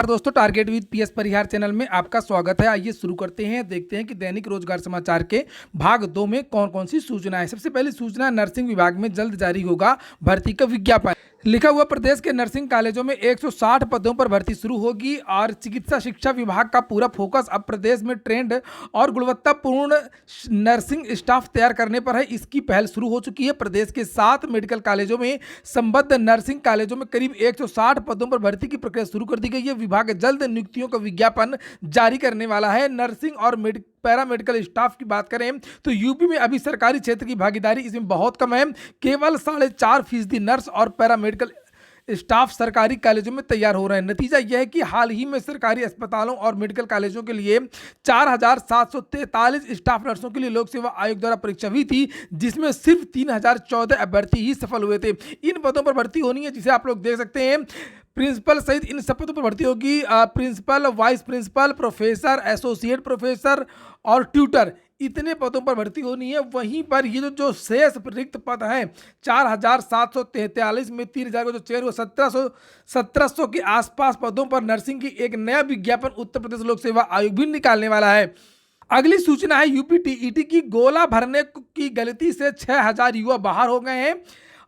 नमस्कार दोस्तों, target with PS Parihar channel में आपका स्वागत है। आइए शुरू करते हैं। देखते हैं कि दैनिक रोजगार समाचार के भाग 2 में कौन कौन सी सूचना है। सबसे पहली सूचना, नर्सिंग विभाग में जल्द जारी होगा भर्ती का विज्ञापन। लिखा हुआ, प्रदेश के नर्सिंग कॉलेजों में 160 पदों पर भर्ती शुरू होगी और चिकित्सा शिक्षा विभाग का पूरा फोकस अब प्रदेश में ट्रेंड और गुणवत्तापूर्ण नर्सिंग स्टाफ तैयार करने पर है। इसकी पहल शुरू हो चुकी है। प्रदेश के 7 मेडिकल कॉलेजों में संबद्ध नर्सिंग कॉलेजों में करीब 160 पदों पर भर्ती की प्रक्रिया शुरू कर दी गई है। विभाग जल्द नियुक्तियों का विज्ञापन जारी करने वाला है। नर्सिंग और पैरामेडिकल स्टाफ की बात करें तो यूपी में अभी सरकारी क्षेत्र की भागीदारी इसमें बहुत कम है। केवल 4.5% नर्स और पैरामेडिकल स्टाफ सरकारी कॉलेजों में तैयार हो रहे हैं। नतीजा यह है कि हाल ही में सरकारी अस्पतालों और मेडिकल कॉलेजों के लिए 4,743 स्टाफ नर्सों के लिए लोक सेवा आयोग द्वारा परीक्षा हुई थी, जिसमें सिर्फ 3,014 अभ्यर्थी ही सफल हुए थे। इन पदों पर भर्ती होनी है, जिसे आप लोग देख सकते हैं। प्रिंसिपल सहित इन सब पदों पर भर्ती होगी। Principal, vice principal, professor, associate professor और ट्यूटर, इतने पदों पर भर्ती होनी है। वहीं पर ये जो शेष रिक्त पद हैं 4,743 में 3,000 को जो चयन हुआ, 1700 के आसपास पदों पर नर्सिंग की एक नया विज्ञापन उत्तर प्रदेश लोक सेवा आयोग भी निकालने वाला है। अगली सूचना है, यूपी टीईटी की गोला भरने की गलती से 6,000 युवा बाहर हो गए हैं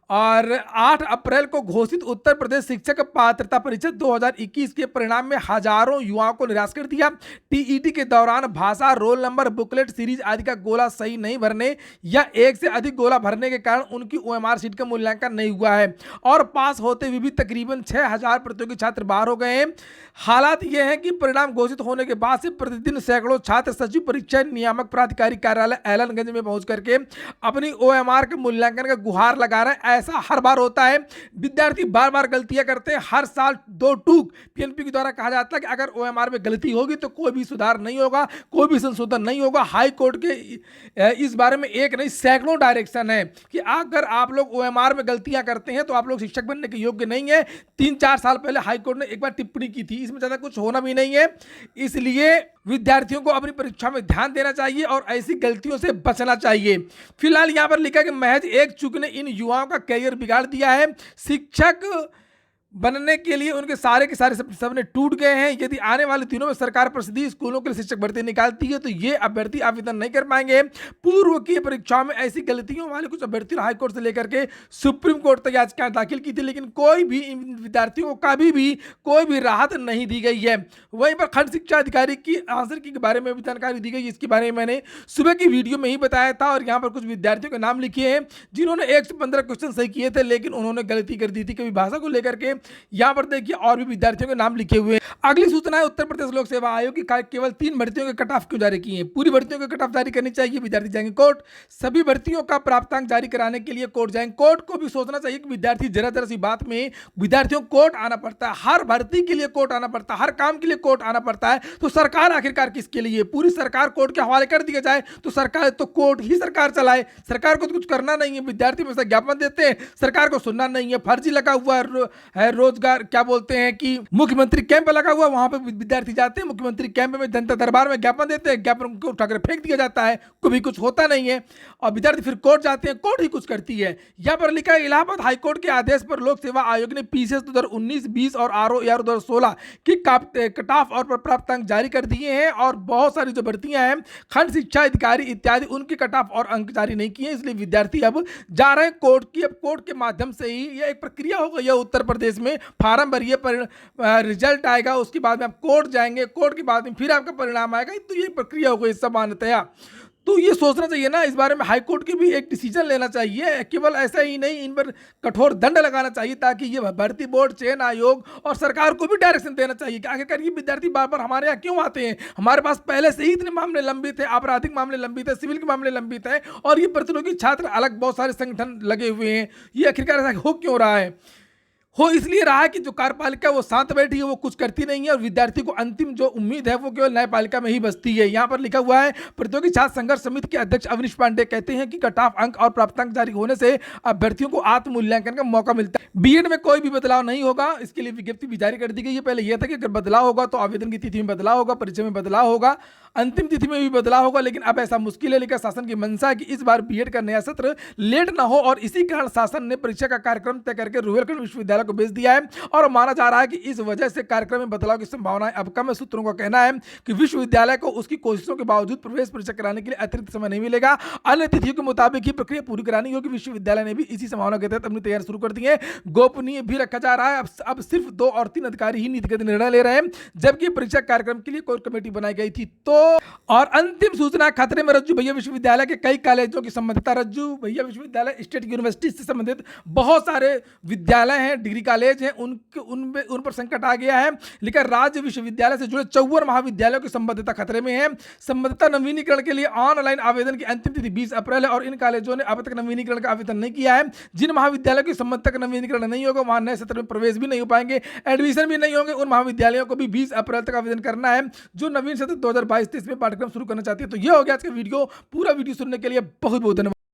और 8 अप्रैल को घोषित उत्तर प्रदेश शिक्षक पात्रता परीक्षा 2021 के परिणाम में हजारों युवाओं को निराश कर दिया। टीईटी के दौरान भाषा, रोल नंबर, बुकलेट, सीरीज आदि का गोला सही नहीं भरने या एक से अधिक गोला भरने के कारण उनकी ओएमआर सीट का मूल्यांकन नहीं हुआ है और पास होते हुए भी तकरीबन 6,000 प्रतियोगी छात्र बाहर हो गए हैं। हालात यह है कि परिणाम घोषित होने के बाद से प्रतिदिन सैकड़ों छात्र सचिव परीक्षा नियामक प्राधिकारी कार्यालय एलनगंज में पहुंच करके अपनी ओएमआर के मूल्यांकन का गुहार लगा रहे हैं। ऐसा हर बार होता है, विद्यार्थी बार बार गलतियां करते हैं। हर साल 2 टूक पीएनपी के द्वारा कहा जाता है कि अगर ओएमआर में गलती होगी तो कोई भी सुधार नहीं होगा, कोई भी संशोधन नहीं होगा। हाई कोर्ट के इस बारे में एक नहीं सैकड़ों डायरेक्शन है कि अगर आप लोग ओएमआर में गलतियां करते हैं तो आप लोग शिक्षक बनने के योग्य नहीं है। 3-4 साल पहले हाई कोर्ट ने एक बार टिप्पणी की थी, इसमें ज्यादा कुछ होना भी नहीं है। इसलिए विद्यार्थियों को अपनी परीक्षा में ध्यान देना चाहिए और ऐसी गलतियों से बचना चाहिए। फिलहाल यहां पर लिखा है कि महज एक चूक ने इन युवाओं का कैरियर बिगाड़ दिया है। शिक्षक बनने के लिए उनके सारे के सारे सपने टूट गए हैं। यदि आने वाले दिनों में सरकार प्रसिद्ध स्कूलों के लिए शिक्षक भर्ती निकालती है तो ये अभ्यर्थी आवेदन नहीं कर पाएंगे। पूर्व की परीक्षाओं में ऐसी गलतियों वाले कुछ अभ्यर्थियों ने हाईकोर्ट से लेकर के सुप्रीम कोर्ट तक याचिकाएं दाखिल की थी, लेकिन कोई भी इन विद्यार्थियों को कभी भी कोई भी राहत नहीं दी गई है। वहीं पर खंड शिक्षा अधिकारी की आंसर की बारे में भी जानकारी दी गई। इसके बारे में मैंने सुबह की वीडियो में ही बताया था और यहाँ पर कुछ विद्यार्थियों के नाम लिखे हैं जिन्होंने 115 क्वेश्चन सही किए थे, लेकिन उन्होंने गलती कर दी थी कभी भाषा को लेकर के। यहां पर देखिए और भी विद्यार्थियों के नाम लिखे हुए हैं। अगली सूचना है, उत्तर प्रदेश लोक सेवा आयोग की केवल 3 भर्तियों के कट ऑफ क्यों जारी किए हैं। पूरी भर्तियों के कट ऑफ जारी करनी चाहिए, विद्यार्थी जाएंगे कोर्ट। सभी भर्तियों का प्राप्तांक जारी कराने के लिए कोर्ट जाएंगे। कोर्ट को भी सोचना चाहिए कि विद्यार्थी जरा सी बात में विद्यार्थियों को कोर्ट आना पड़ता है। हर भर्ती के लिए कोर्ट आना पड़ता है, हर काम के लिए कोर्ट आना पड़ता है। तो सरकार आखिरकार किसके लिए? पूरी सरकार कोर्ट के हवाले कर दिया जाए तो सरकार तो कोर्ट ही सरकार चलाए। सरकार को तो कुछ करना नहीं है। विद्यार्थी में ज्ञापन देते हैं, सरकार को सुनना नहीं है। फर्जी लगा हुआ है रोजगार, क्या बोलते हैं कि मुख्यमंत्री कैंप लगा हुआ, वहां पे विद्यार्थी जाते हैं मुख्यमंत्री कैंप में, जनता दरबार में ज्ञापन देते हैं, ज्ञापन को उठाकर फेंक दिया जाता है, कभी कुछ होता नहीं है और विद्यार्थी फिर कोर्ट जाते हैं, कोर्ट ही कुछ करती है। यहां पर लिखा है, इलाहाबाद हाईकोर्ट के आदेश पर लोक सेवा आयोग ने पीसीएस 2019, 20 और आरओईआर 2016 की कट ऑफ और प्राप्तांक जारी कर दिए हैं और बहुत सारी जो भर्तियां हैं खंड शिक्षा अधिकारी इत्यादि उनके कट ऑफ और अंक जारी नहीं किए। इसलिए विद्यार्थी अब जा रहे हैं कोर्ट की। अब कोर्ट के माध्यम से ही यह एक प्रक्रिया हो गई है उत्तर प्रदेश में। फार्म भरिए, रिजल्ट आएगा, उसके बाद में आप कोर्ट जाएंगे, कोर्ट के बाद में फिर आपका परिणाम आएगा। तो ये प्रक्रिया हो गई सामान्यतया। तो ये सोचना चाहिए ना, इस बारे में हाई कोर्ट की भी एक डिसीजन लेना चाहिए। केवल ऐसा ही नहीं, इन पर कठोर दंड लगाना चाहिए ताकि ये भर्ती बोर्ड, चयन आयोग और सरकार को भी डायरेक्शन देना चाहिए कि आखिरकार ये विद्यार्थी बार बार हमारे यहाँ क्यों आते हैं। हमारे पास पहले से ही इतने मामले लंबित है, आपराधिक मामले लंबित है, सिविल के मामले लंबित है और ये प्रतियोगी छात्र अलग बहुत सारे संगठन लगे हुए हैं। ये आखिरकार ऐसा हो क्यों रहा है? हो इसलिए रहा है कि जो कार्यपालिका वो शांत बैठी है, वो कुछ करती नहीं है और विद्यार्थी को अंतिम जो उम्मीद है वो केवल न्यायपालिका में ही बसती है। यहाँ पर लिखा हुआ है, प्रतियोगी छात्र संघर्ष समिति के अध्यक्ष अवनीश पांडे कहते हैं कि कट ऑफ अंक और प्राप्तांक जारी होने से अभ्यर्थियों को आत्म मूल्यांकन का मौका मिलता है। बीएड में कोई भी बदलाव नहीं होगा, इसके लिए विज्ञप्ति भी जारी कर दी गई है। पहले यह था कि अगर बदलाव होगा तो आवेदन की तिथि में बदलाव होगा, परीक्षा में बदलाव होगा, अंतिम तिथि में भी बदलाव होगा, लेकिन अब ऐसा मुश्किल है। लेकिन शासन की मंशा है कि इस बार बीएड का नया सत्र लेट ना हो और इसी कारण शासन ने परीक्षा का कार्यक्रम तय करके रुहेलखंड विश्वविद्यालय को भेज दिया है और माना जा रहा है कि इस वजह से कार्यक्रम में बदलाव की संभावना अब कम है। सूत्रों का कहना है कि विश्वविद्यालय को उसकी कोशिशों के बावजूद प्रवेश परीक्षा कराने के लिए अतिरिक्त समय नहीं मिलेगा। अन्य तिथियों के मुताबिक ही प्रक्रिया पूरी करानी होगी। विश्वविद्यालय ने भी इसी संभावना के तहत अपनी तैयारी शुरू कर दी है। गोपनीय भी रखा जा रहा है। अब सिर्फ 2 और 3 अधिकारी ही नीतिगत निर्णय ले रहे हैं, जबकि परीक्षा कार्यक्रम के लिए कोर कमेटी बनाई गई थी। तो और अंतिम सूचना, खतरे में रज्जू भैया विश्वविद्यालय के कई कॉलेजों की संबद्धता। रज्जू भैया विश्वविद्यालय स्टेट यूनिवर्सिटी से संबंधित बहुत सारे विद्यालय हैं, डिग्री कॉलेज हैं, उन पर संकट आ गया है। लेकिन राज्य विश्वविद्यालय से जुड़े 54 महाविद्यालयों की संबद्धता खतरे में है। संबद्धता नवीनीकरण के लिए ऑनलाइन आवेदन की अंतिम तिथि 20 अप्रैल है और इन कॉलेजों ने अब तक नवीनीकरण का आवेदन नहीं किया है। जिन महाविद्यालयों की संबद्धता का नवीनीकरण नहीं होगा वहां नए सत्र में प्रवेश भी नहीं हो पाएंगे, एडमिशन भी नहीं होंगे। उन महाविद्यालयों को भी 20 अप्रैल तक आवेदन करना है जो नवीन सत्र 2022-23 में पाठ्यक्रम शुरू करना चाहती है। तो ये हो गया आज का वीडियो। पूरा वीडियो सुनने के लिए बहुत बहुत धन्यवाद।